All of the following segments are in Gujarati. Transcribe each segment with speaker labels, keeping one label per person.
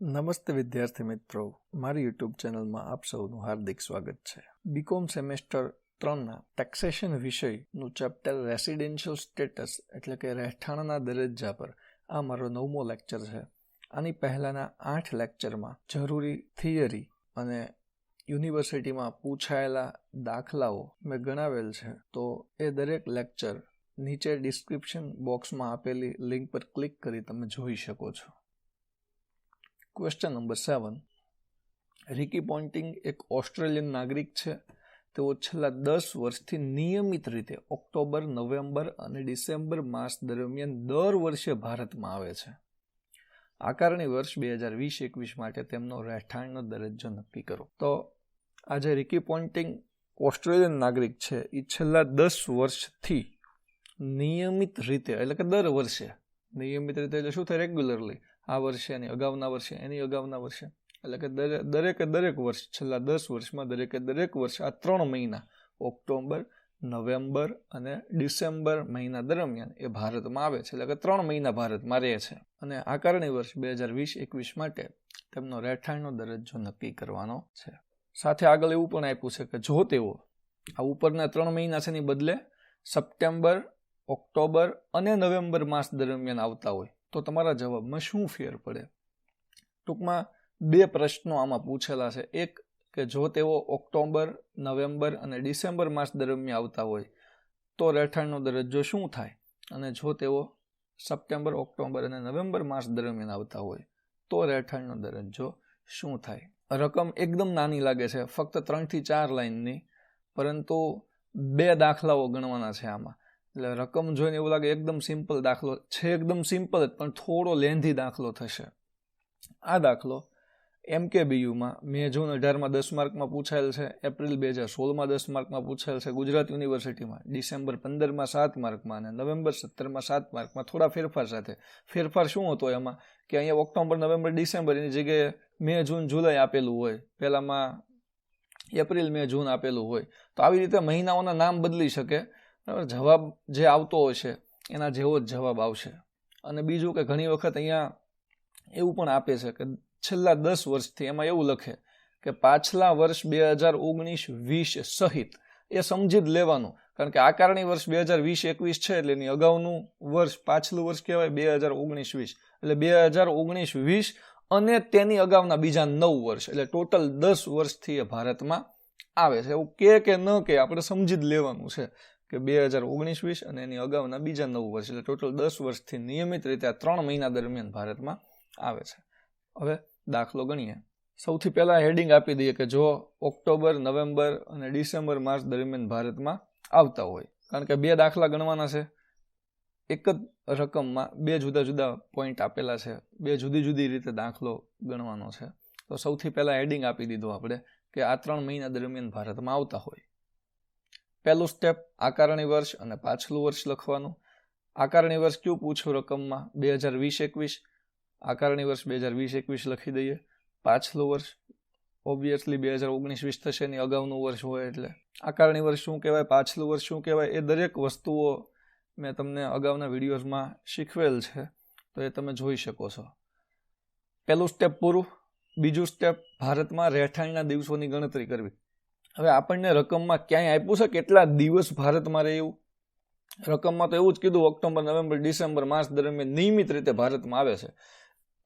Speaker 1: નમસ્તે વિદ્યાર્થી મિત્રો, મારી યુટ્યુબ ચેનલમાં આપ સૌનું હાર્દિક સ્વાગત છે. બીકોમ સેમેસ્ટર 3ના ટેક્સેશન વિષયનું ચેપ્ટર રેસિડેન્શિયલ સ્ટેટસ એટલે કે રહેઠાણના દરજ્જા પર આ મારો 9મો લેક્ચર છે. આની પહેલાંના 8 લેક્ચરમાં જરૂરી થિયરી અને યુનિવર્સિટીમાં પૂછાયેલા દાખલાઓ મેં ગણાવેલ છે. તો એ દરેક લેક્ચર નીચે ડિસ્ક્રિપ્શન બોક્સમાં આપેલી લિંક પર ક્લિક કરી તમે જોઈ શકો છો. Question number 7. રિકી પોન્ટિંગ એક ઓસ્ટ્રેલિયન નાગરિક છે. તેઓ છેલ્લા 10 વર્ષથી નિયમિત રીતે ઓક્ટોબર, નવેમ્બર અને ડિસેમ્બર માસ દરમિયાન દર વર્ષે ભારતમાં આવે છે. આકારણી વર્ષ 2020-21 માટે તેમનો રહેઠાણનો દરજ્જો નક્કી કરો. તો આ જે રિકી પોન્ટિંગ ઓસ્ટ્રેલિયન નાગરિક છે એ છેલ્લા 10 વર્ષથી નિયમિત રીતે એટલે કે દર વર્ષે, નિયમિત રીતે એટલે શું થાય, રેગ્યુલરલી, આ વર્ષે એની અગાઉના વર્ષે એની અગાઉના વર્ષે એટલે કે દરેક વર્ષ છેલ્લા 10 વર્ષમાં દરેક વર્ષ આ 3 મહિના ઓક્ટોબર, નવેમ્બર અને ડિસેમ્બર મહિના દરમિયાન એ ભારતમાં આવે છે. એટલે કે 3 મહિના ભારતમાં રહે છે અને આકારણી વર્ષ 2020-21 માટે તેમનો રહેઠાણનો દરજ્જો નક્કી કરવાનો છે. સાથે આગળ એવું પણ આપ્યું છે કે જો તેઓ આ ઉપરના 3 મહિના છે એની બદલે સપ્ટેમ્બર, ઓક્ટોબર અને નવેમ્બર માસ દરમિયાન આવતા હોય તો તમારા જવાબમાં શું ફેર પડે? ટૂંકમાં 2 પ્રશ્નો આમાં પૂછેલા છે. એક કે જો તેઓ ઓક્ટોબર, નવેમ્બર અને ડિસેમ્બર માસ દરમિયાન આવતા હોય તો રહેઠાણનો દરજ્જો શું થાય, અને જો તેઓ સપ્ટેમ્બર, ઓક્ટોબર અને નવેમ્બર માસ દરમિયાન આવતા હોય તો રહેઠાણનો દરજ્જો શું થાય? રકમ એકદમ નાની લાગે છે, ફક્ત 3 થી 4 લાઇનની, પરંતુ 2 દાખલાઓ ગણવાના છે આમાં. એટલે રકમ જોઈને એવું લાગે એકદમ સિમ્પલ દાખલો છે, એકદમ સિમ્પલ જ, પણ થોડો લેન્ધી દાખલો થશે. આ દાખલો MKBUમાં મે જૂન 18માં 10 માર્કમાં પૂછાયેલ છે, એપ્રિલ 2016માં 10 માર્કમાં પૂછાયેલ છે, ગુજરાત યુનિવર્સિટીમાં ડિસેમ્બર 15માં 7 માર્કમાં અને નવેમ્બર 17માં 7 માર્કમાં થોડા ફેરફાર સાથે. ફેરફાર શું હતો એમાં કે અહીંયા ઓક્ટોબર, નવેમ્બર, ડિસેમ્બર એની જગ્યાએ મે, જૂન, જુલાઈ આપેલું હોય, પહેલામાં એપ્રિલ, મે, જૂન આપેલું હોય. તો આવી રીતે મહિનાઓના નામ બદલી શકે. જવાબ જે આવતો હશે એના જેવો જ જવાબ આવશે. અને બીજું કે ઘણી વખત અહીંયા એવું પણ આપે છે કે છેલ્લા 10 વર્ષથી એમાં એવું લખે કે પાછલા વર્ષ 2019-20 સહિત. એ સમજી જ લેવાનું, કારણ કે આકારણી વર્ષ 2020-21 છે એટલે એની અગાઉનું વર્ષ પાછલું વર્ષ કહેવાય 2019-20. એટલે 2019-20 અને તેની અગાઉના બીજા 9 વર્ષ એટલે ટોટલ 10 વર્ષથી એ ભારતમાં આવે છે. એવું કે ન કે આપણે સમજી જ લેવાનું છે કે 2019-20 અને એની અગાઉના બીજા 9 વર્ષ એટલે ટોટલ 10 વર્ષથી નિયમિત રીતે આ 3 મહિના દરમિયાન ભારતમાં આવે છે. હવે દાખલો ગણીએ. સૌથી પહેલા હેડિંગ આપી દઈએ કે જો ઓક્ટોબર, નવેમ્બર અને ડિસેમ્બર માસ દરમિયાન ભારતમાં આવતા હોય. કારણ કે 2 દાખલા ગણવાના છે, એક જ રકમમાં 2 જુદા જુદા પોઈન્ટ આપેલા છે, 2 જુદી જુદી રીતે દાખલો ગણવાનો છે. તો સૌથી પહેલા હેડિંગ આપી દીધું આપણે કે આ 3 મહિના દરમિયાન ભારતમાં આવતા હોય. પહેલું સ્ટેપ આકારણી વર્ષ અને પાછલું વર્ષ લખવાનું. આકારણી વર્ષ કયું પૂછ્યું રકમમાં? 2020-21. આકારણી વર્ષ 2020-21 લખી દઈએ. પાછલું વર્ષ ઓબ્વિયસલી 2019-20 થશે, એની અગાઉનું વર્ષ હોય એટલે. આકારણી વર્ષ શું કહેવાય, પાછલું વર્ષ શું કહેવાય, એ દરેક વસ્તુઓ મેં તમને અગાઉના વિડીયોઝમાં શીખવેલ છે, તો એ તમે જોઈ શકો છો. પહેલું સ્ટેપ પૂરું. બીજું સ્ટેપ ભારતમાં રહેઠાણના દિવસોની ગણતરી કરવી. હવે આપણને રકમમાં ક્યાંય આપ્યું છે કેટલા દિવસ ભારતમાં રહે એવું? રકમમાં તો એવું જ કીધું ઓક્ટોબર, નવેમ્બર, ડિસેમ્બર માસ દરમિયાન નિયમિત રીતે ભારતમાં આવે છે.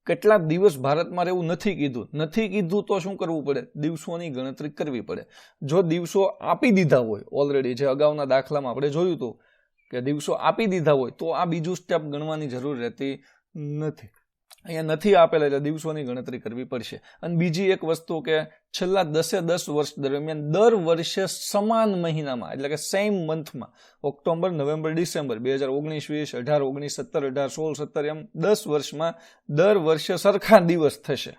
Speaker 1: કેટલા દિવસ ભારતમાં રહેવું નથી કીધું તો શું કરવું પડે? દિવસોની ગણતરી કરવી પડે. જો દિવસો આપી દીધા હોય ઓલરેડી, જે અગાઉના દાખલામાં આપણે જોયું હતું કે દિવસો આપી દીધા હોય તો આ બીજું સ્ટેપ ગણવાની જરૂર રહેતી નથી. અહીંયા નથી આપેલા એટલે દિવસોની ગણતરી કરવી પડશે. અને બીજી એક વસ્તુ કે છેલ્લા 10 વર્ષ દરમિયાન દર વર્ષે સમાન મહિનામાં એટલે કે સેમ મંથમાં ઓક્ટોબર, નવેમ્બર, ડિસેમ્બર 2019-20, 18-19, 17-18, 16-17 એમ 10 વર્ષમાં દર વર્ષે સરખા દિવસ થશે,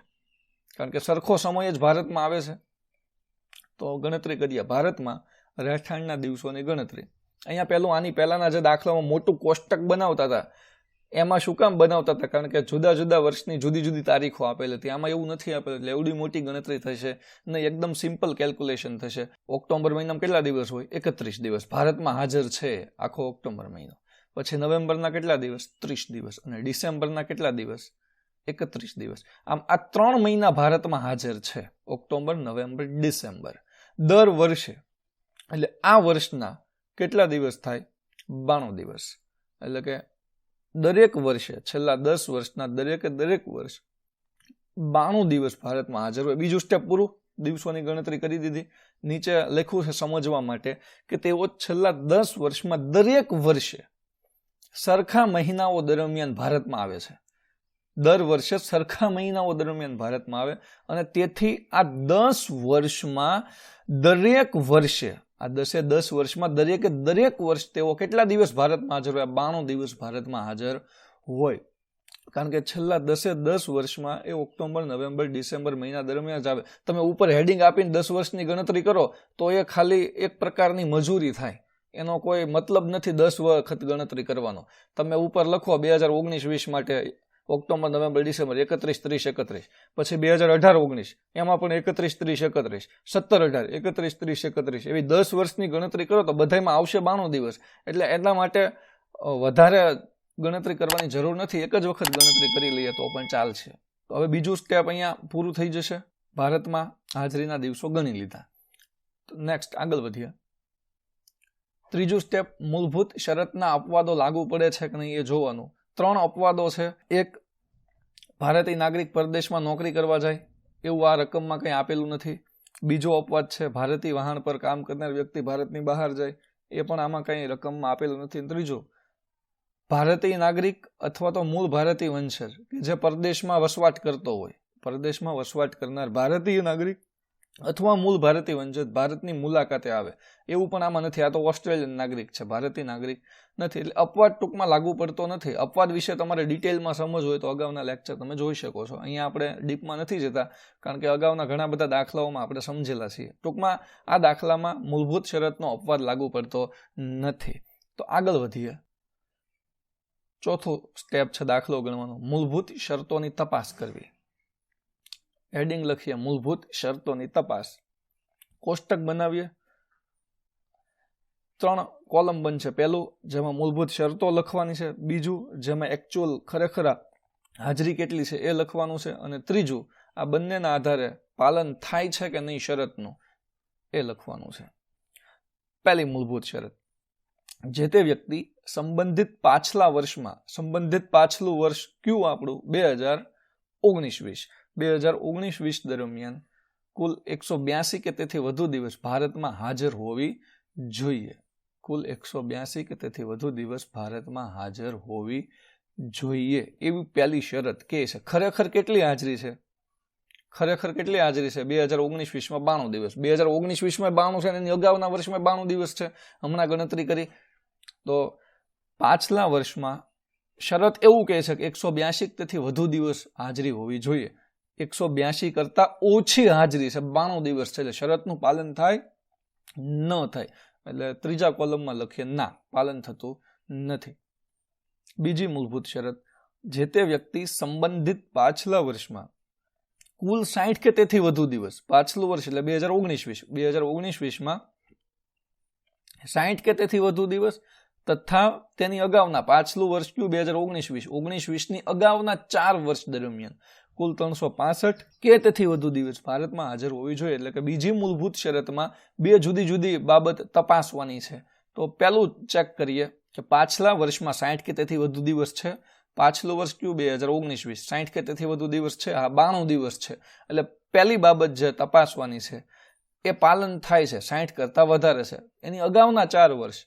Speaker 1: કારણ કે સરખો સમય જ ભારતમાં આવે છે. તો ગણતરી કરીએ ભારતમાં રહેઠાણના દિવસોની ગણતરી. અહીંયા પહેલું આની પહેલાના જે દાખલામાં મોટું કોષ્ટક બનાવતા હતા એમાં શું કામ બનાવતા હતા? કારણ કે જુદા જુદા વર્ષની જુદી જુદી તારીખો આપેલી હતી. આમાં એવું નથી આપેલું એટલે એવડી મોટી ગણતરી થશે નહીં, એકદમ સિમ્પલ કેલ્ક્યુલેશન થશે. ઓક્ટોબર મહિનામાં કેટલા દિવસ હોય? 31 દિવસ ભારતમાં હાજર છે આખો ઓક્ટોબર મહિનો. પછી નવેમ્બરના કેટલા દિવસ? 30 દિવસ. અને ડિસેમ્બરના કેટલા દિવસ? 31 દિવસ. આમ આ 3 મહિના ભારતમાં હાજર છે, ઓક્ટોબર, નવેમ્બર, ડિસેમ્બર, દર વર્ષે. એટલે આ વર્ષના કેટલા દિવસ થાય? 92 દિવસ. એટલે કે દરેક વર્ષે છેલ્લા 10 વર્ષના દરેક વર્ષ 92 દિવસ ભારતમાં હાજર હોય. બીજું સ્ટેપ પૂરું, દિવસોની ગણતરી કરી દીધી. નીચે લખ્યું છે સમજવા માટે કે તેઓ છેલ્લા 10 વર્ષમાં દરેક વર્ષે સરખા મહિનાઓ દરમિયાન ભારતમાં આવે છે. દર વર્ષે સરખા મહિનાઓ દરમિયાન ભારતમાં આવે અને તેથી આ 10 વર્ષમાં દરેક વર્ષે આ 10 વર્ષમાં દરેક વર્ષ તેઓ કેટલા દિવસ ભારતમાં હાજર હોય? 92 દિવસ ભારતમાં હાજર હોય. કારણ કે છેલ્લા 10 વર્ષમાં એ ઓક્ટોબર, નવેમ્બર, ડિસેમ્બર મહિના દરમિયાન જ આવે. તમે ઉપર હેડિંગ આપીને 10 વર્ષની ગણતરી કરો તો એ ખાલી એક પ્રકારની મજૂરી થાય. એનો કોઈ મતલબ નથી 10 વખત ગણતરી કરવાનો. તમે ઉપર લખો 2019-20 માટે ઓક્ટોબર, નવેમ્બર, ડિસેમ્બર 31, 30, 31, પછી 2018-19 એમાં પણ 31, 30, 31, 17-18 31, 30, 31 એવી 10 વર્ષની ગણતરી કરો તો બધામાં આવશે 92 દિવસ. એટલે એટલા માટે વધારે ગણતરી કરવાની જરૂર નથી, એક જ વખત ગણતરી કરી લઈએ તો પણ ચાલશે. તો હવે બીજું સ્ટેપ અહીંયા પૂરું થઈ જશે. ભારતમાં હાજરીના દિવસો ગણી લીધા. નેક્સ્ટ આગળ વધીએ. ત્રીજું સ્ટેપ, મૂળભૂત શરતના અપવાદો લાગુ પડે છે કે નહીં એ જોવાનું. 3 અપવાદો છે. એક, ભારતીય નાગરિક પરદેશમાં નોકરી કરવા જાય એવું આ રકમમાં કંઈ આપેલું નથી. બીજો અપવાદ છે, ભારતીય વહાણ પર કામ કરનાર વ્યક્તિ ભારતની બહાર જાય, એ પણ આમાં કંઈ રકમમાં આપેલું નથી. ત્રીજો, ભારતીય નાગરિક અથવા તો મૂળ ભારતીય વંશજ કે જે પરદેશમાં વસવાટ કરતો હોય, પરદેશમાં વસવાટ કરનાર ભારતીય નાગરિક અથવા મૂળ ભારતીય વંશજ ભારતની મુલાકાતે આવે એવું પણ આમાં નથી. આ તો ઓસ્ટ્રેલિયન નાગરિક છે, ભારતીય નાગરિક નથી. એટલે અપવાદ ટૂંકમાં લાગુ પડતો નથી. અપવાદ વિશે તમારે ડિટેલમાં સમજ હોય તો અગાઉના લેક્ચર તમે જોઈ શકો છો. અહીંયા આપણે ડીપમાં નથી જતા કારણ કે અગાઉના ઘણા બધા દાખલાઓમાં આપણે સમજેલા છીએ. ટૂંકમાં આ દાખલામાં મૂળભૂત શરતનો અપવાદ લાગુ પડતો નથી. તો આગળ વધીએ. ચોથું સ્ટેપ છે દાખલો ગણવાનો. મૂળભૂત શરતોની તપાસ કરવી. હેડિંગ લખીએ મૂળભૂત શરતોની તપાસ. કોષ્ટક બનાવીએ. 3 કોલમ બનશે. પહેલું જેમાં મૂળભૂત શરતો લખવાની છે, બીજું જેમાં એકચ્યુઅલ ખરેખર હાજરી કેટલી છે એ લખવાનું છે, અને ત્રીજું આ બંનેના આધારે પાલન થાય છે કે નહીં શરતનું એ લખવાનું છે. પહેલી મૂળભૂત શરત, જે તે વ્યક્તિ સંબંધિત પાછલા વર્ષમાં, સંબંધિત પાછલું વર્ષ કયું આપણું 2019-20 દરમિયાન કુલ 182 કે તેથી વધુ દિવસ ભારતમાં હાજર હોવી જોઈએ. કુલ 182 કે તેથી વધુ દિવસ ભારતમાં હાજર હોવી જોઈએ એવી પહેલી શરત કે છે. ખરેખર કેટલી હાજરી છે? ખરેખર કેટલી હાજરી છે? 2019-20માં 92 દિવસ. 2019-20માં 92 છે, એની અગાઉના વર્ષમાં 92 દિવસ છે. હમણાં ગણતરી કરી તો પાછલા વર્ષમાં શરત એવું કહે છે કે 182 તેથી વધુ દિવસ હાજરી હોવી જોઈએ. 182 કરતા ઓછી હાજરી છે, 92 દિવસ છે, એટલે શરતનું પાલન થાય ન થાય. એટલે ત્રીજા કોલમમાં લખીએ ના, પાલન થતું નથી. બીજી મૂળભૂત શરત, જે તે વ્યક્તિ સંબંધિત પાછલા વર્ષમાં કુલ 60 કે તેથી વધુ દિવસ, પાછલું વર્ષ એટલે 2019-20માં 60 કે તેથી વધુ દિવસ તથા તેની અગાઉના પાછલું વર્ષ કયું 2019-20ની અગાઉના 4 વર્ષ દરમિયાન કુલ 365 કે તેથી વધુ દિવસ ભારતમાં હાજર હોવી જોઈએ. એટલે કે બીજી મૂળભૂત શરતમાં 2 જુદી જુદી બાબત તપાસવાની છે. તો પહેલું ચેક કરીએ કે પાછલા વર્ષમાં 60 કે તેથી વધુ દિવસ છે. પાછલું વર્ષ કયું 2019-20, 60 કે તેથી વધુ દિવસ છે, હા 92 દિવસ છે. એટલે પહેલી બાબત જે તપાસવાની છે એ પાલન થાય છે, 60 કરતા વધારે છે. એની અગાઉના 4 વર્ષ,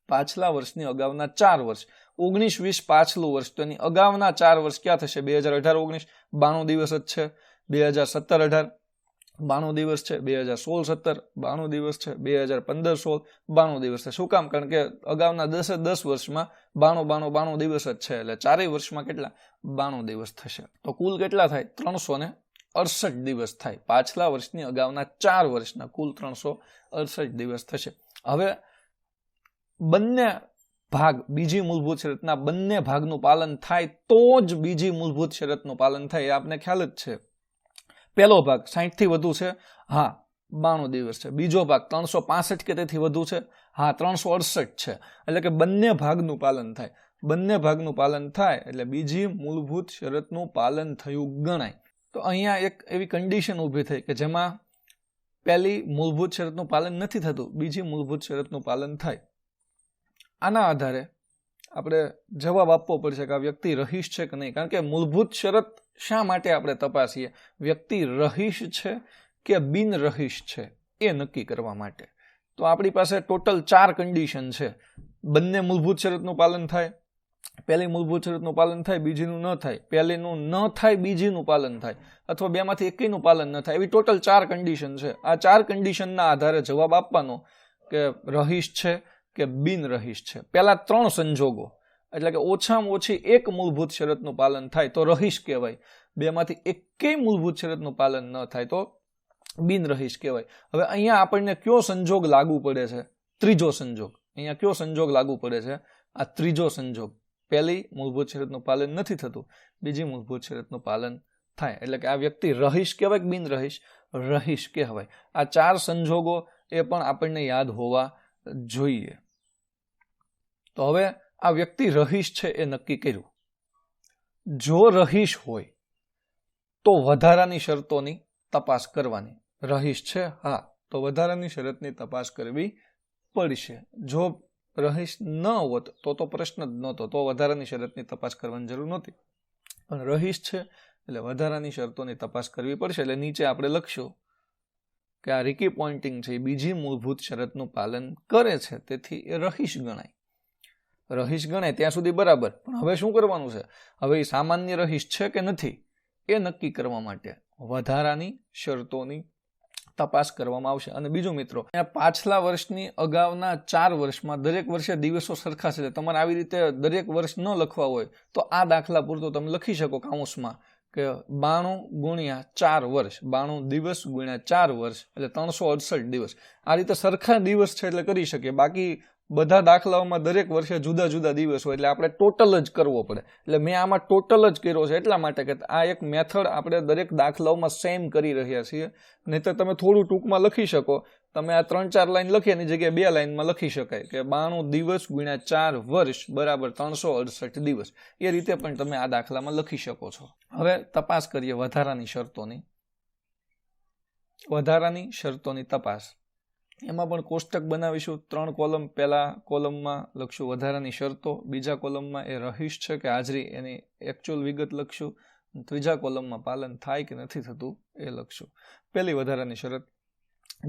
Speaker 1: પાછલા વર્ષની અગાઉના 4 વર્ષ, 19-20 પાછલું વર્ષ, તો એની અગાઉના 4 વર્ષ ક્યાં થશે? 2018-19 92 દિવસ જ છે, 2017-18 92 દિવસ છે, 2016-17 92 દિવસ છે, 2015-16 92 દિવસ છે. શું કામ? કારણ કે અગાઉના 10 વર્ષમાં 92 દિવસ જ છે, એટલે 4 વર્ષમાં કેટલા? 92 દિવસ થશે. તો કુલ કેટલા થાય? 368 દિવસ થાય. પાછલા વર્ષની અગાઉના 4 વર્ષના કુલ 368 દિવસ થશે. હવે બંને ભાગ, બીજી મૂળભૂત શરતના બંને ભાગનું પાલન થાય તો જ બીજી મૂળભૂત શરતનું પાલન થાય, એ આપને ખ્યાલ જ છે. પહેલો ભાગ 60 થી વધુ છે, હા 92 દિવસ છે. બીજો ભાગ 365 કે તેથી વધુ છે, હા 368 છે. એટલે કે બંને ભાગનું પાલન થાય. બંને ભાગનું પાલન થાય એટલે બીજી મૂળભૂત શરતનું પાલન થયું ગણાય. તો અહીંયા એક એવી કન્ડિશન ઊભી થઈ કે જેમાં પહેલી મૂળભૂત શરતનું પાલન નથી થતું, બીજી મૂળભૂત શરતનું પાલન થાય. આના આધારે આપણે જવાબ આપવો પડશે કે આ વ્યક્તિ રહીશ છે કે નહીં. કારણ કે મૂળભૂત શરત શા માટે આપણે તપાસીએ? વ્યક્તિ રહીશ છે કે બિન રહીશ છે એ નક્કી કરવા માટે. તો આપણી પાસે ટોટલ 4 કન્ડિશન છે. બંને મૂળભૂત શરતનું પાલન થાય, પહેલી મૂળભૂત શરતનું પાલન થાય, બીજીનું ન થાય, પહેલીનું ન થાય, બીજીનું પાલન થાય, અથવા બેમાંથી એકનું પાલન ન થાય. એવી ટોટલ 4 કન્ડિશન છે. આ 4 કન્ડિશનના આધારે જવાબ આપવાનો કે રહીશ છે કે બિન રહીશ છે. પહેલા 3 સંજોગો એટલે કે ઓછામાં ઓછી એક મૂળભૂત શરતનું પાલન થાય તો રહીશ કહેવાય, બેમાંથી એકેય મૂળભૂત શરતનું પાલન ન થાય તો બિન રહીશ કહેવાય. હવે અહીંયા આપણને કયો સંજોગ લાગુ પડે છે? ત્રીજો સંજોગ. અહીંયા કયો સંજોગ લાગુ પડે છે? આ ત્રીજો સંજોગ. પહેલી મૂળભૂત શરતનું પાલન નથી થતું, બીજી મૂળભૂત શરતનું પાલન થાય એટલે કે આ વ્યક્તિ રહીશ કહેવાય કે બિન રહીશ? રહીશ કહેવાય. આ 4 સંજોગો એ પણ આપણને યાદ હોવા જોઈએ. તો હવે આ વ્યક્તિ રહીશ છે એ નક્કી કર્યું. જો રહીશ હોય તો વધારાની શરતોની તપાસ કરવાની. રહીશ છે હા, તો વધારાની શરતની તપાસ કરવી પડશે. જો રહીશ ન હોત તો પ્રશ્ન જ નહોતો, તો વધારાની શરતની તપાસ કરવાની જરૂર નહોતી. પણ રહીશ છે એટલે વધારાની શરતોની તપાસ કરવી પડશે. એટલે નીચે આપણે લખશું કે આ રિકી પોઇન્ટિંગ છે એ બીજી મૂળભૂત શરતનું પાલન કરે છે, તેથી એ રહીશ ગણાય. રહીશ ગણાય ત્યાં સુધી બરાબર. પણ હવે શું કરવાનું છે? હવે એ સામાન્ય રહીશ છે કે નથી એ નક્કી કરવા માટે વધારાની શરતોની તપાસ કરવામાં આવશે. અને બીજું મિત્રો, પાછલા વર્ષની અગાઉના 4 વર્ષમાં દરેક વર્ષે દિવસો સરખા છે. તમારે આવી રીતે દરેક વર્ષ ન લખવા હોય તો આ દાખલા પૂરતો તમે લખી શકો કાઉન્સમાં કે 92 ગુણ્યા 4 વર્ષ, 92 દિવસ ગુણ્યા 4 વર્ષ એટલે 368 દિવસ. આ રીતે સરખા દિવસ છે એટલે કરી શકીએ. બાકી બધા દાખલાઓમાં દરેક વર્ષે જુદા જુદા દિવસ હોય એટલે આપણે ટોટલ જ કરવો પડે. એટલે મેં આમાં ટોટલ જ કર્યો છે એટલા માટે કે આ એક મેથડ આપણે દરેક દાખલાઓમાં સેમ કરી રહ્યા છીએ. નહીંતર તમે થોડું ટૂંકમાં લખી શકો. તમે આ 3-4 લાઈન લખી એની જગ્યાએ 2 લાઈનમાં લખી શકાય કે 92 દિવસ ગુણ્યા 4 વર્ષ બરાબર 368 દિવસ. એ રીતે પણ તમે આ દાખલામાં લખી શકો છો. હવે તપાસ કરીએ વધારાની શરતોની. વધારાની શરતોની તપાસ. એમાં પણ કોષ્ટક બનાવીશું. 3 કોલમ. પહેલા કોલમમાં લખશું વધારાની શરતો, બીજા કોલમમાં એ રહીશ છે કે હાજરી એની એકચ્યુઅલ વિગત લખશું, ત્રીજા કોલમમાં પાલન થાય કે નથી થતું એ લખશું. પહેલી વધારાની શરત,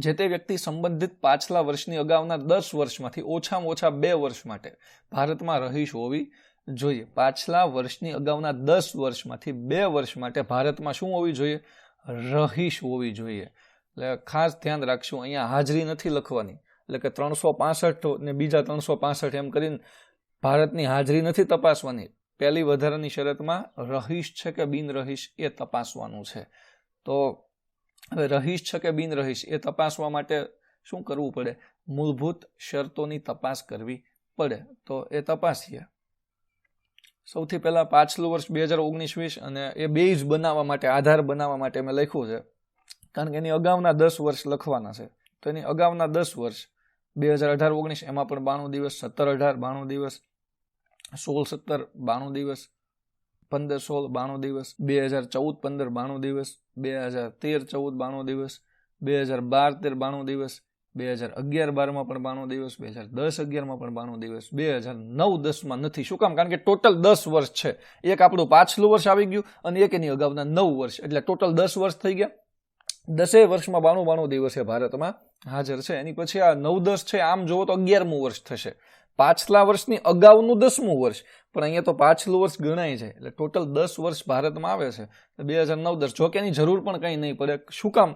Speaker 1: જે તે વ્યક્તિ સંબંધિત પાછલા વર્ષની અગાઉના 10 વર્ષમાંથી ઓછામાં ઓછા 2 વર્ષ માટે ભારતમાં રહીશ હોવી જોઈએ. પાછલા વર્ષની અગાઉના 10 વર્ષમાંથી 2 વર્ષ માટે ભારતમાં શું હોવી જોઈએ? રહીશ હોવી જોઈએ. એટલે ખાસ ધ્યાન રાખશું, અહીંયા હાજરી નથી લખવાની. એટલે કે 365 ને બીજા 365 એમ કરીને ભારતની હાજરી નથી તપાસવાની. પહેલી વધારાની શરતમાં રહીશ છે કે બિન રહીશ એ તપાસવાનું છે. તો હવે રહીશ છે કે બિન રહીશ એ તપાસવા માટે શું કરવું પડે? મૂળભૂત શરતોની તપાસ કરવી પડે. તો એ તપાસીએ. સૌથી પહેલા પાછલું વર્ષ 2019-20 અને એ બેઝ બનાવવા માટે, આધાર બનાવવા માટે મેં લખ્યું છે. કારણ કે એની અગાઉના 10 વર્ષ લખવાના છે. તો એની અગાઉના 10 વર્ષ 2018-19 એમાં પણ 92 દિવસ, 17-18 92 દિવસ, 16-17 92 દિવસ, 15-16 92 દિવસ, 2014-15 92 દિવસ, 2013-14 92 દિવસ, 2012-13 92 દિવસ, 2011-12માં પણ 92 દિવસ, 2010-11માં પણ 92 દિવસ, 2009-10માં નથી. શું કામ? કારણ કે ટોટલ 10 વર્ષ છે. એક આપણું પાછલું વર્ષ આવી ગયું અને એક એની અગાઉના 9 વર્ષ, એટલે ટોટલ 10 વર્ષ થઈ ગયા. 10 વર્ષમાં 92 દિવસે ભારતમાં હાજર છે. એની પછી આ 9-10 છે, આમ જોવો તો 11મું વર્ષ થશે. પાછલા વર્ષની અગાઉનું 10મું વર્ષ, પણ અહીંયા તો પાછલું વર્ષ ગણાય છે. એટલે ટોટલ 10 વર્ષ ભારતમાં આવે છે. 2009-10. જો કે એની જરૂર પણ કંઈ નહીં પડે. શું કામ?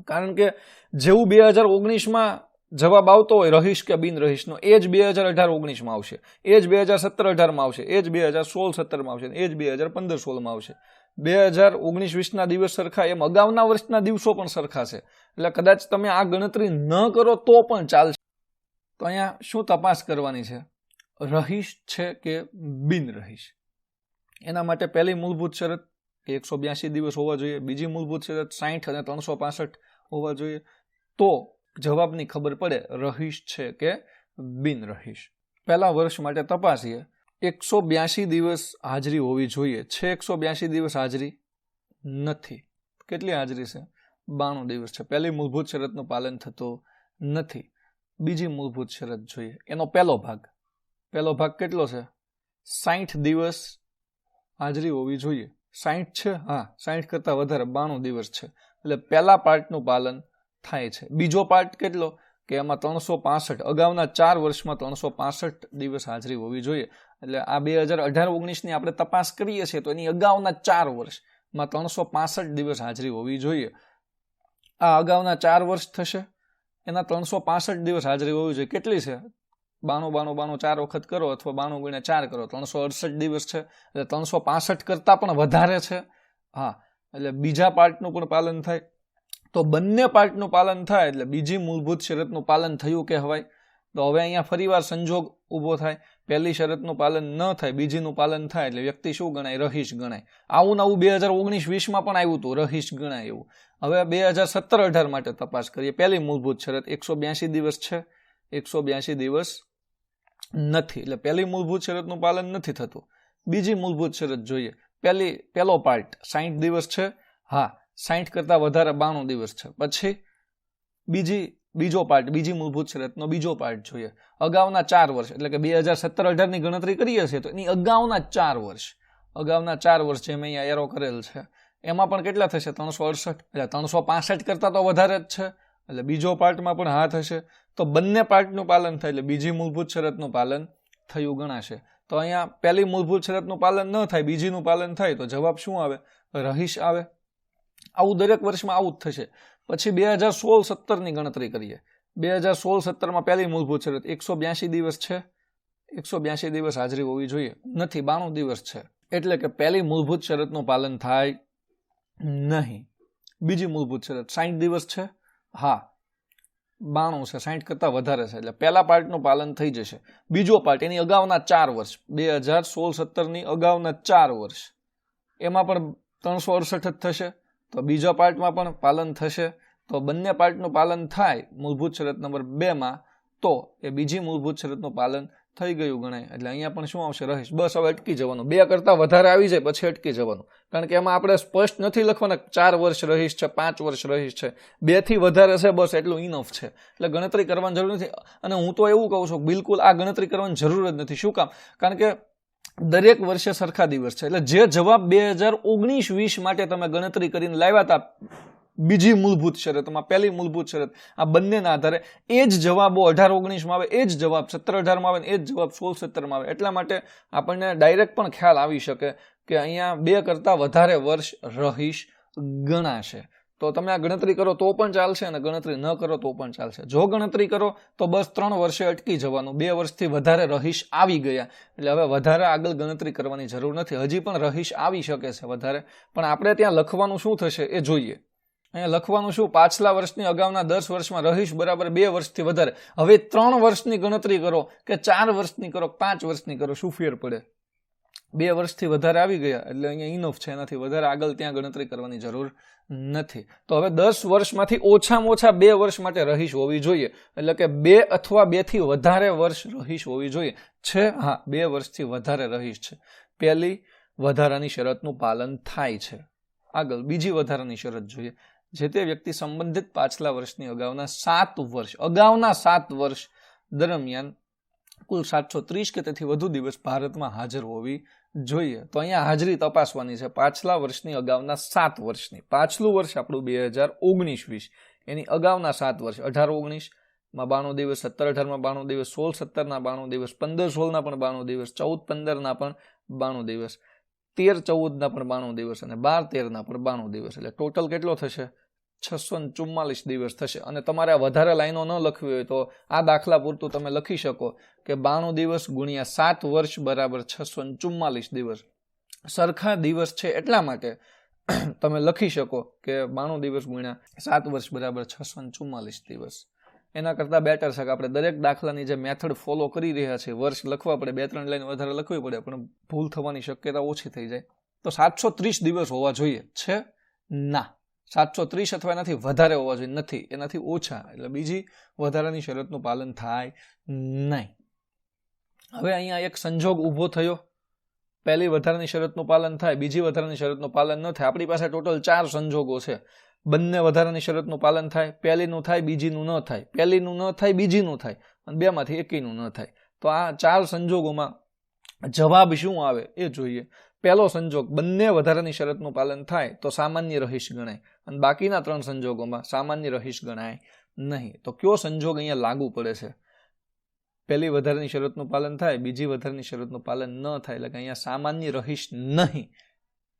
Speaker 1: કારણ કે જેવું 2019માં જવાબ આવતો હોય રહીશ કે બિન રહીશનો, એ જ 2018-19માં આવશે, એ જ 2017-18માં આવશે, એ જ 2016-17માં આવશે, એ જ 2015-16માં આવશે. 2019-20ના દિવસ સરખા, એમ અગાઉના વર્ષના દિવસો પણ સરખા છે. એટલે કદાચ તમે આ ગણતરી ન કરો તો પણ ચાલશે. તો અહીંયા શું તપાસ કરવાની છે? રહીશ છે કે બિન રહીશ. એના માટે પહેલી મૂળભૂત શરત કે 182 દિવસ હોવા જોઈએ, બીજી મૂળભૂત શરત 60 અને 365 હોવા જોઈએ. તો જવાબની ખબર પડે રહીશ છે કે બિન રહીશ. પહેલા વર્ષ માટે તપાસીએ 182 દિવસ હાજરી હોવી જોઈએ. છે 182 દિવસ હાજરી? નથી. કેટલી હાજરી છે? 92 દિવસ છે. પહેલી મૂળભૂત શરતનું પાલન થતું નથી. બીજી મૂળભૂત શરત જોઈએ. એનો પહેલો ભાગ કેટલો છે? 60 દિવસ હાજરી હોવી જોઈએ. 60 છે? હા, 60 કરતા વધારે 92 દિવસ છે. એટલે પહેલા પાર્ટનું પાલન થાય છે. બીજો પાર્ટ કેટલો? કે એમાં 365 અગાઉના 4 વર્ષમાં 365 દિવસ હાજરી હોવી જોઈએ. એટલે આ 2018-19 ની આપણે તપાસ કરીએ છીએ તો એની અગાઉના 4 વર્ષમાં 365 દિવસ હાજરી હોવી જોઈએ. આ અગાઉના 4 વર્ષ થશે, એના 365 દિવસ હાજરી હોવી જોઈએ. કેટલી છે? 92 4 વખત કરો અથવા 92 × 4 કરો, 368 દિવસ છે. એટલે 365 કરતા પણ વધારે છે. હા, એટલે બીજા પાર્ટનું પણ પાલન થાય. તો બંને પાર્ટનું પાલન થાય એટલે બીજી મૂળભૂત શરતનું પાલન થયું કહેવાય. તો હવે અહીંયા ફરીવાર સંજોગ ઊભો થાય. પહેલી શરતનું પાલન ન થાય, બીજીનું પાલન થાય એટલે વ્યક્તિ શું ગણાય? રહીશ ગણાય. આવું 2019-20માં પણ આવ્યું હતું, રહીશ ગણાય એવું. હવે 2017-18 માટે તપાસ કરીએ. પહેલી મૂળભૂત શરત 182 દિવસ છે, 182 દિવસ નથી. એટલે પહેલી મૂળભૂત શરતનું પાલન નથી થતું. બીજી મૂળભૂત શરત જોઈએ. પહેલો પાર્ટ 60 દિવસ છે. હા, 60 કરતા વધારે 92 દિવસ છે. પછી બીજો પાર્ટ, બીજી મૂળભૂત શરતનો બીજો પાર્ટ જોઈએ. અગાઉના 4 વર્ષ એટલે કે 2017-18 ની ગણતરી કરીએ છીએ તો એની અગાઉના 4 વર્ષ જેમ અહીંયા એરો કરેલ છે એમાં પણ કેટલા થશે? 368. એટલે 365 કરતા તો વધારે જ છે. એટલે બીજો પાર્ટમાં પણ હા થશે. તો બંને પાર્ટનું પાલન થાય એટલે બીજી મૂળભૂત શરતનું પાલન થયું ગણાશે. તો અહીંયા પહેલી મૂળભૂત શરતનું પાલન ન થાય, બીજીનું પાલન થાય તો જવાબ શું આવે? રહીશ આવે. આવું દરેક વર્ષમાં આવું જ થશે. પછી 2016-17 ની ગણતરી કરીએ. 2016-17માં પહેલી મૂળભૂત શરત 182 દિવસ છે, 182 દિવસ હાજરી હોવી જોઈએ. નથી, 92 દિવસ છે. એટલે કે પહેલી મૂળભૂત શરતનું પાલન થાય નહીં. બીજી મૂળભૂત શરત 60 દિવસ છે. હા, 92 છે, 60 કરતા વધારે છે. એટલે પહેલા પાર્ટનું પાલન થઈ જશે. બીજો પાર્ટ એની અગાઉના 4 વર્ષ, 2016-17 ની અગાઉના 4 વર્ષ, એમાં પણ 368 જ થશે. તો બીજા પાર્ટમાં પણ પાલન થશે. તો બંને પાર્ટનું પાલન થાય મૂળભૂત શરત નંબર 2માં તો એ બીજી મૂળભૂત શરતનું પાલન થઈ ગયું ગણાય. એટલે અહીંયા પણ શું આવશે? રહીશ. બસ હવે અટકી જવાનું. 2 કરતા વધારે આવી જાય પછી અટકી જવાનું. કારણ કે એમાં આપણે સ્પષ્ટ નથી લખવાના 4 વર્ષ રહીશ છે, 5 વર્ષ રહીશ છે. 2 થી વધારે છે, બસ એટલું ઇનફ છે. એટલે ગણતરી કરવાની જરૂર નથી. અને હું તો એવું કહું છું બિલકુલ આ ગણતરી કરવાની જરૂર જ નથી. શું કામ? કારણ કે દરેક વર્ષે સરખા દિવસ છે. એટલે જે જવાબ 2019-20 માટે તમે ગણતરી કરીને લાવ્યા હતા બીજી મૂળભૂત શરતમાં, પહેલી મૂળભૂત શરત, આ બંનેના આધારે એ જ જવાબો 18-19માં આવે, એ જ જવાબ 17-18માં આવે, એ જ જવાબ 16-17માં આવે. એટલા માટે આપણને ડાયરેક્ટ પણ ખ્યાલ આવી શકે કે અહીંયા 2 કરતા વધારે વર્ષ રહીશ ગણાશે. તો તમે આ ગણતરી કરો તો પણ ચાલશે અને ગણતરી ન કરો તો પણ ચાલશે. જો ગણતરી કરો તો બસ 3 વર્ષે અટકી જવાનું. 2 વર્ષથી વધારે રહીશ આવી ગયા એટલે હવે વધારે આગળ ગણતરી કરવાની જરૂર નથી. હજી પણ રહીશ આવી શકે છે વધારે, પણ આપણે ત્યાં લખવાનું શું થશે એ જોઈએ. અહીંયા લખવાનું શું? પાછલા વર્ષની અગાઉના 10 વર્ષમાં રહીશ બરાબર 2 વર્ષથી વધારે. હવે 3 વર્ષની ગણતરી કરો કે 4 વર્ષની કરો, 5 વર્ષની કરો, શું ફેર પડે? 2 વર્ષથી વધારે આવી ગયા એટલે અહીંયા ઇનફ છે. એનાથી વધારે આગળ ત્યાં ગણતરી કરવાની જરૂર નથી. તો હવે 10 વર્ષમાંથી ઓછામાં ઓછા 2 વર્ષ માટે રહીશ હોવી જોઈએ. એટલે કે 2 અથવા 2 થી વધારે વર્ષ રહીશ હોવી જોઈએ. છે? હા, 2 વર્ષથી વધારે રહીશ છે. પહેલી વધારાની શરતનું પાલન થાય છે. આગળ બીજી વધારાની શરત જોઈએ. જે તે વ્યક્તિ સંબંધિત પાછલા વર્ષની અગાઉના 7 વર્ષ દરમિયાન કુલ 730 કે તેથી વધુ દિવસ ભારતમાં હાજર હોવી જોઈએ. તો અહીંયા હાજરી તપાસવાની છે પાછલા વર્ષની અગાઉના 7 વર્ષની. પાછલું વર્ષ આપણું 2019-20, એની અગાઉના 7 વર્ષ 18-19માં 92 દિવસ, 17-18માં 92 દિવસ, 16-17ના 92 દિવસ, 15-16ના પણ 92 દિવસ, 14-15ના પણ 92 દિવસ, 13-14ના પણ 92 દિવસ અને 12-13ના પણ 92 દિવસ. એટલે ટોટલ કેટલો થશે? 644 દિવસ થશે. અને તમારે વધારે લાઈનો ન લખવી હોય તો આ દાખલા પૂરતું તમે લખી શકો કે 92 દિવસ ગુણ્યા 7 વર્ષ બરાબર 644 દિવસ. સરખા દિવસ છે એટલા માટે તમે લખી શકો કે 92 દિવસ ગુણ્યા 7 વર્ષ બરાબર 644 દિવસ. એના કરતાં બેટર છે કે આપણે દરેક દાખલાની જે મેથડ ફોલો કરી રહ્યા છીએ, વર્ષ લખવા પડે, 2-3 લાઈન વધારે લખવી પડે, પણ ભૂલ થવાની શક્યતા ઓછી થઈ જાય. તો 730 દિવસ હોવા જોઈએ. છે? ના, 730 અથવા એનાથી વધારે હોવા જોઈએ. નથી, એનાથી ઓછા. એટલે બીજી વધારાની શરતનું પાલન થાય નહીં. હવે અહીંયા એક સંજોગ ઊભો થયો, પહેલી વધારાની શરતનું પાલન થાય, બીજી વધારાની શરતનું પાલન ન થાય. આપણી પાસે ટોટલ 4 સંજોગો છે. બંને વધારાની શરતનું પાલન થાય, પહેલીનું થાય, બીજીનું ન થાય, પહેલીનું ન થાય, બીજીનું થાય, અને બેમાંથી એકયનું ન થાય. તો આ 4 સંજોગોમાં જવાબ શું આવે એ જોઈએ. પહેલો સંજોગ, બંને વધારાની શરતનું પાલન થાય તો સામાન્ય રહીશ ગણાય, અને બાકીના 3 સંજોગોમાં સામાન્ય રહીશ ગણાય નહીં. તો કયો સંજોગ અહીંયા લાગુ પડે છે? પહેલી વધારાની શરતનું પાલન થાય, બીજી વધારાની શરતનું પાલન ન થાય, એટલે કે અહીંયા સામાન્ય રહીશ નહીં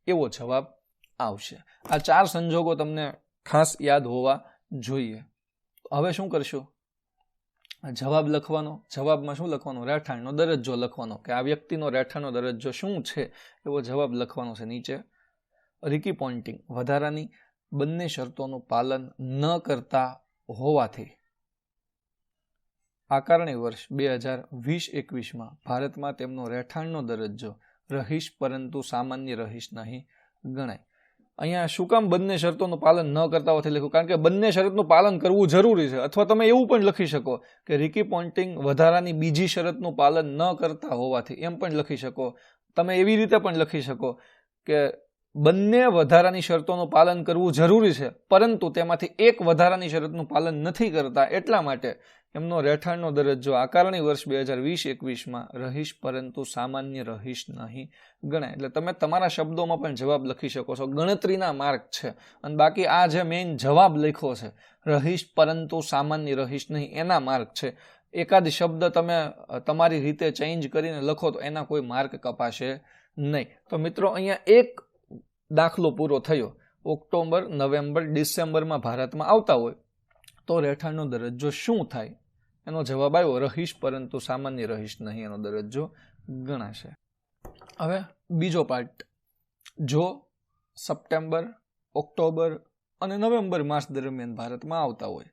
Speaker 1: એવો જવાબ આવશે. આ 4 સંજોગો તમને ખાસ યાદ હોવા જોઈએ. હવે શું કરશું? જવાબ લખવાનો. જવાબમાં શું લખવાનું? રહેઠાણનો દરજ્જો લખવાનો, કે આ વ્યક્તિનો રહેઠાણનો દરજ્જો શું છે એવો જવાબ લખવાનો છે. નીચે રિકી પોન્ટિંગ, વધારાની બંને શરતોનું પાલન ન કરતા હોવાથી આકારણી વર્ષ 2020-21માં ભારતમાં તેમનો રહેઠાણનો દરજ્જો રહીશ પરંતુ સામાન્ય રહીશ નહીં ગણાય. અહીંયા શું કામ બંને શરતોનું પાલન ન કરતા હોવાથી લખ્યું? કારણ કે બંને શરતનું પાલન કરવું જરૂરી છે. અથવા તમે એવું પણ લખી શકો કે રિકી પોન્ટિંગ વધારાની બીજી શરતનું પાલન ન કરતા હોવાથી, એમ પણ લખી શકો. તમે એવી રીતે પણ લખી શકો કે બંને વધારાની શરતોનું પાલન કરવું જરૂરી છે, પરંતુ તેમાંથી એક વધારાની શરતનું પાલન નથી કરતા, એટલા માટે એમનો રહેઠાણનો દરજ્જો આકારણી વર્ષ 2020-21માં રહીશ પરંતુ સામાન્ય રહીશ નહીં ગણાય. એટલે તમે તમારા શબ્દોમાં પણ જવાબ લખી શકો છો. ગણતરીના માર્ક છે. અને બાકી આ જે મેઇન જવાબ લખ્યો છે રહીશ પરંતુ સામાન્ય રહીશ નહીં, એના માર્ક છે. એકાદ શબ્દ તમે તમારી રીતે ચેન્જ કરીને લખો તો એના કોઈ માર્ક કપાશે નહીં. તો મિત્રો અહીંયા એક દાખલો પૂરો થયો. ઓક્ટોબર, નવેમ્બર, ડિસેમ્બરમાં ભારતમાં આવતા હોય તો રહેઠાણનો દરજ્જો શું થાય? એનો જવાબ આવ્યો રહીશ પરંતુ સામાન્ય રહીશ નહીં, એનો દરજ્જો ગણાશે. હવે બીજો પાર્ટ, જો સપ્ટેમ્બર, ઓક્ટોબર અને નવેમ્બર માસ દરમિયાન ભારતમાં આવતા હોય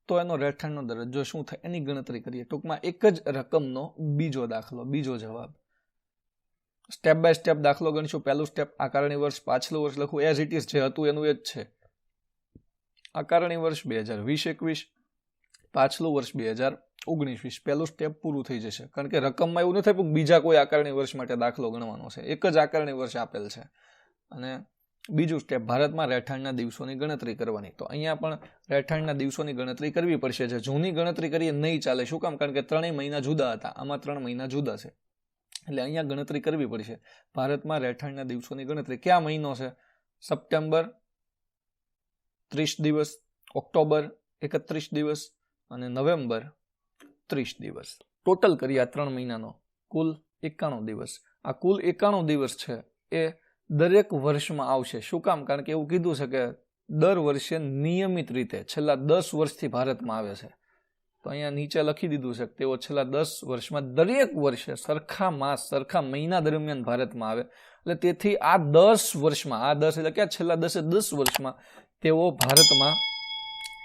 Speaker 1: તો એનો રહેઠાણનો દરજ્જો શું થાય એની ગણતરી કરીએ. ટૂંકમાં એક જ રકમનો બીજો દાખલો, બીજો જવાબ. સ્ટેપ બાય સ્ટેપ દાખલો ગણીશું. પહેલું સ્ટેપ, આકારણી વર્ષ, પાછલું વર્ષ લખવું એઝ ઇટ ઇઝ, જે હતું એનું એ જ છે. આકારણી વર્ષ 2020-21, પાછલું વર્ષ 2019-20. પહેલું સ્ટેપ પૂરું થઈ જશે. કારણ કે રકમમાં એવું નથી થયું બીજા કોઈ આકારણી વર્ષ માટે દાખલો ગણવાનો છે. એક જ આકારણી વર્ષ આપેલ છે. અને બીજું સ્ટેપ, ભારતમાં રહેઠાણના દિવસોની ગણતરી કરવાની. તો અહીંયા પણ રહેઠાણના દિવસોની ગણતરી કરવી પડશે. છે જૂની ગણતરી કરીએ નહીં ચાલે. શું કામ? કારણ કે 3 મહિના જુદા હતા, આમાં 3 મહિના જુદા છે. એટલે અહીંયા ગણતરી કરવી પડશે. ભારતમાં રહેઠાણના દિવસોની ગણતરી. કયા મહિનો છે? સપ્ટેમ્બર 30 દિવસ, ઓક્ટોબર 31 દિવસ અને નવેમ્બર 30 દિવસ. ટોટલ કરીએ આ 3 મહિનાનો કુલ 91 દિવસ. આ કુલ 91 દિવસ છે એ દરેક વર્ષમાં આવશે. શું કામ? કારણ કે એવું કીધું છે કે દર વર્ષે નિયમિત રીતે છેલ્લા 10 વર્ષથી ભારતમાં આવે છે. તો અહીંયા નીચે લખી દીધું છે કે તેઓ છેલ્લા 10 વર્ષમાં દરેક વર્ષે સરખા માસ, સરખા મહિના દરમિયાન ભારતમાં આવે. એટલે તેથી આ 10 વર્ષમાં, આ 10 એટલે કે છેલ્લા 10 વર્ષમાં તેઓ ભારતમાં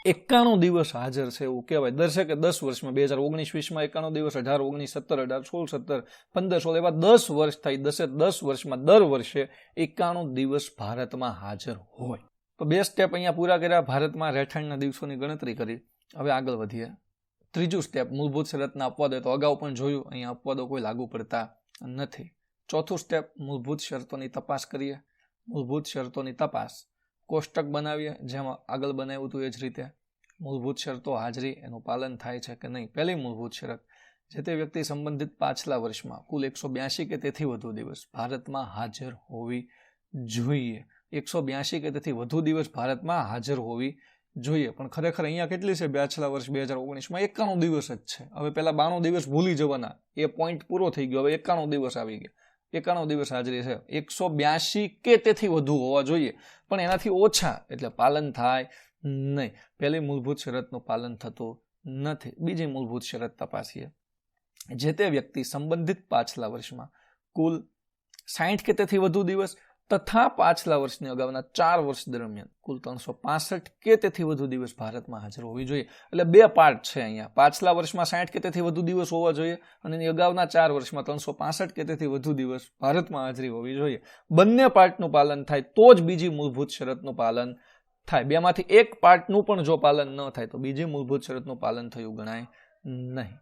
Speaker 1: 91 દિવસ હાજર છે એવું કહેવાય. દર કે 10 વર્ષમાં 2019-20માં 91 દિવસ, 18-19, 17-18, 16-17, 15-16 એવા 10 વર્ષ થાય. 10 વર્ષમાં દર વર્ષે 91 દિવસ ભારતમાં હાજર હોય. તો 2 સ્ટેપ અહીંયા પૂરા કર્યા. ભારતમાં રહેઠાણના દિવસોની ગણતરી કરી. હવે આગળ વધીએ. ત્રીજું સ્ટેપ, મૂળભૂત શરતના અપવાદો. તો અગાઉ પણ જોયું, અહીંયા અપવાદો કોઈ લાગુ પડતા નથી. ચોથું સ્ટેપ, મૂળભૂત શરતોની તપાસ કરીએ. મૂળભૂત શરતોની તપાસ, કોષ્ટક બનાવીએ જેમાં આગળ બનાવ્યું હતું એ જ રીતે. મૂળભૂત શરતો હાજરી, એનું પાલન થાય છે કે નહીં. પહેલી મૂળભૂત શરત, જે તે વ્યક્તિ સંબંધિત પાછલા વર્ષમાં કુલ 182 કે તેથી વધુ દિવસ ભારતમાં હાજર હોવી જોઈએ. 182 કે તેથી વધુ દિવસ ભારતમાં હાજર હોવી જોઈએ. પણ ખરેખર અહીંયા કેટલી છે? પાછલા વર્ષ 2019માં 91 દિવસ જ છે. હવે પેલા 92 દિવસ ભૂલી જવાના, એ પોઈન્ટ પૂરો થઈ ગયો. હવે 91 દિવસ આવી ગયા. 91 દિવસ હાજરી છે. 182 કે તેથી વધુ હોવા જોઈએ, પણ એનાથી ઓછા એટલે પાલન થાય નહીં. પહેલી મૂળભૂત શરતનું પાલન થતું નથી. બીજી મૂળભૂત શરત તપાસીએ. જે તે વ્યક્તિ સંબંધિત પાછલા વર્ષમાં કુલ 60 કે તેથી વધુ દિવસ તથા પાછલા વર્ષની અગાઉના 4 વર્ષ દરમિયાન કુલ 365 કે તેથી વધુ દિવસ ભારતમાં હાજર હોવી જોઈએ. એટલે 2 પાર્ટ છે અહીંયા. પાછલા વર્ષમાં 60 કે તેથી વધુ દિવસ હોવા જોઈએ અને એની અગાઉના 4 વર્ષમાં 365 કે તેથી વધુ દિવસ ભારતમાં હાજરી હોવી જોઈએ. બંને પાર્ટનું પાલન થાય તો જ બીજી મૂળભૂત શરતનું પાલન થાય. બેમાંથી એક પાર્ટનું પણ જો પાલન ન થાય તો બીજી મૂળભૂત શરતનું પાલન થયું ગણાય નહીં.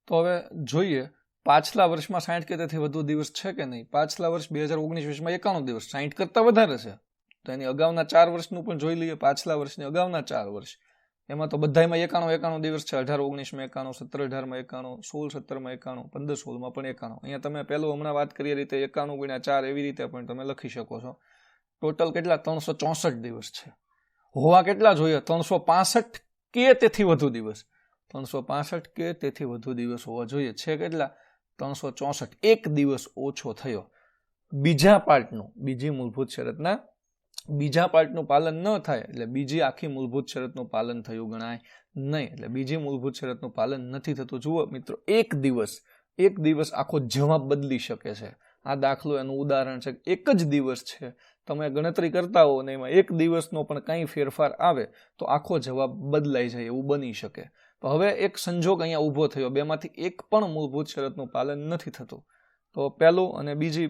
Speaker 1: તો હવે જોઈએ પાછલા વર્ષમાં 60 કે તેથી વધુ દિવસ છે કે નહીં? પાછલા વર્ષ 2019-20માં 91 દિવસ, 60 કરતાં વધારે છે. તો એની અગાઉના 4 વર્ષનું પણ જોઈ લઈએ. પાછલા વર્ષની અગાઉના 4 વર્ષ એમાં તો બધામાં 91 દિવસ છે. 18-19માં 91, 17-18માં 91, 16-17માં 91, 15-16માં પણ 91. અહીંયા તમે પહેલું હમણાં વાત કરીએ રીતે 91 × 4 એવી રીતે પણ તમે લખી શકો છો. ટોટલ કેટલા? 364 દિવસ છે. હોવા કેટલા જોઈએ? 365 કે તેથી વધુ દિવસ. 365 કે તેથી વધુ દિવસ હોવા જોઈએ. છે કેટલા? 364. એક દિવસ ઓછો થયો. બીજા પાર્ટનું, બીજી મૂળભૂત શરતના બીજા પાર્ટનું પાલન ન થાય એટલે બીજી આખી મૂળભૂત શરતનું પાલન થયું ગણાય નહીં. એટલે બીજી મૂળભૂત શરતનું પાલન નથી થતું. જુઓ મિત્રો, એક દિવસ આખો જવાબ બદલી શકે છે. આ દાખલો એનું ઉદાહરણ છે. એક જ દિવસ છે, તમે ગણતરી કરતા હો ને એમાં એક દિવસનો પણ કંઈ ફેરફાર આવે તો આખો જવાબ બદલાઈ જાય એવું બની શકે. તો હવે એક સંજોગ અહીંયા ઊભો થયો, બેમાંથી એક પણ મૂળભૂત શરતનું પાલન નથી થતું. તો પહેલું અને બીજી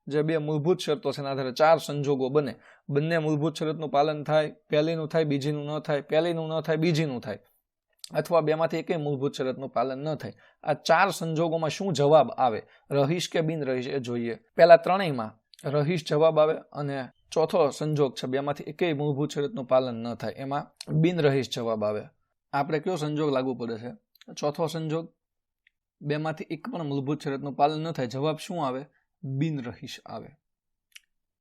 Speaker 1: જે બે મૂળભૂત શરતો છે એના આધારે 4 સંજોગો બને. બંને મૂળભૂત શરતનું પાલન થાય, પહેલીનું થાય બીજીનું ન થાય, પહેલીનું ન થાય બીજીનું થાય, અથવા બેમાંથી એકેય મૂળભૂત શરતનું પાલન ન થાય. આ 4 સંજોગોમાં શું જવાબ આવે, રહીશ કે બિન રહીશ, એ જોઈએ. પહેલા ત્રણેયમાં રહીશ જવાબ આવે અને ચોથો સંજોગ છે બેમાંથી એકેય મૂળભૂત શરતનું પાલન ન થાય, એમાં બિન રહીશ જવાબ આવે. આપણે કયો સંજોગ લાગુ પડે છે? ચોથો સંજોગ, બેમાંથી એક પણ મૂળભૂત શરતનું પાલન ન થાય, જવાબ શું આવે? બિન રહીશ આવે.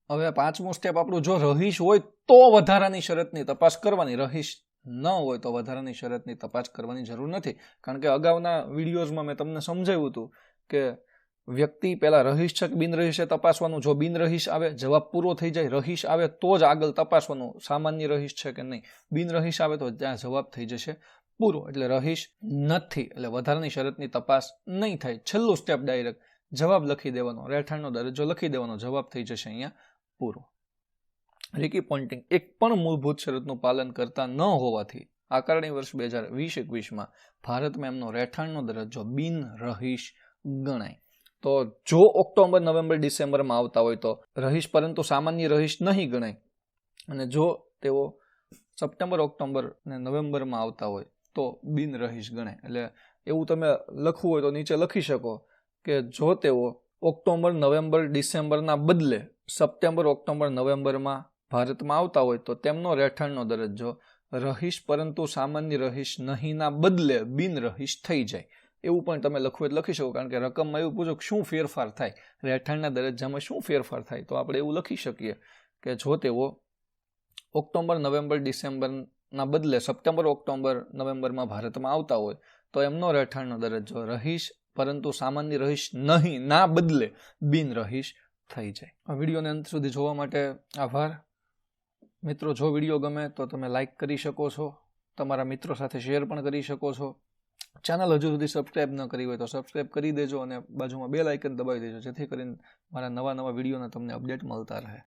Speaker 1: હવે પાંચમું સ્ટેપ આપણું, જો રહીશ હોય તો વધારાની શરતની તપાસ કરવાની, રહીશ ન હોય તો વધારાની શરતની તપાસ કરવાની જરૂર નથી. કારણ કે અગાઉના વિડીયોઝમાં મેં તમને સમજાવ્યું હતું કે વ્યક્તિ પહેલા રહીશ છે કે બિન રહીશ છે તપાસવાનું. જો બિન રહીશ આવે જવાબ પૂરો થઈ જાય, રહીશ આવે તો જ આગળ તપાસવાનું સામાન્ય રહીશ છે કે નહીં. બિન રહીશ આવે તો ત્યાં જવાબ થઈ જશે પૂરો. એટલે રહીશ નથી એટલે વધારાની શરતની તપાસ નહીં થાય. છેલ્લું સ્ટેપ ડાયરેક્ટ જવાબ લખી દેવાનો, રહેઠાણનો દરજ્જો લખી દેવાનો, જવાબ થઈ જશે અહીંયા પૂરો. રીકી પોન્ટિંગ, એક પણ મૂળભૂત શરતનું પાલન કરતા ન હોવાથી આકારણી વર્ષ 2020-21માં ભારતમાં એમનો રહેઠાણનો દરજ્જો બિન રહીશ ગણાય. તો જો ઓક્ટોબર, નવેમ્બર, ડિસેમ્બરમાં આવતા હોય તો રહીશ પરંતુ સામાન્ય રહીશ નહીં ગણાય. અને જો તેઓ સપ્ટેમ્બર, ઓક્ટોબર અને નવેમ્બરમાં આવતા હોય તો બિન રહીશ ગણાય. એટલે એવું તમે લખવું હોય તો નીચે લખી શકો કે જો તેઓ ઓક્ટોબર, નવેમ્બર, ડિસેમ્બરના બદલે સપ્ટેમ્બર, ઓક્ટોબર, નવેમ્બરમાં ભારતમાં આવતા હોય તો તેમનો રહેઠાણનો દરજ્જો રહીશ પરંતુ સામાન્ય રહીશ નહીંના બદલે બિન રહીશ થઈ જાય. એવું પણ તમે લખવું એટલે લખી શકો. કારણ કે રકમમાં એવું પૂછો શું ફેરફાર થાય, રહેઠાણના દરજ્જામાં શું ફેરફાર થાય, તો આપણે એવું લખી શકીએ કે જો તેઓ ઓક્ટોબર, નવેમ્બર, ડિસેમ્બરના બદલે સપ્ટેમ્બર, ઓક્ટોબર, નવેમ્બરમાં ભારતમાં આવતા હોય તો એમનો રહેઠાણનો દરજ્જો રહીશ પરંતુ સામાન્ય રહીશ નહીં ના બદલે બિન રહીશ થઈ જાય. આ વિડીયોને અંત સુધી જોવા માટે આભાર. મિત્રો, જો વિડીયો ગમે તો તમે લાઈક કરી શકો છો, તમારા મિત્રો સાથે શેર પણ કરી શકો છો. ચેનલ હજુ સુધી સબસ્ક્રાઈબ ન કરી હોય તો સબસ્ક્રાઈબ કરી દેજો અને બાજુમાં બેલ આઇકન દબાવી દેજો જેથી કરીને મારા નવા વિડીયોના તમને અપડેટ મળતા રહે.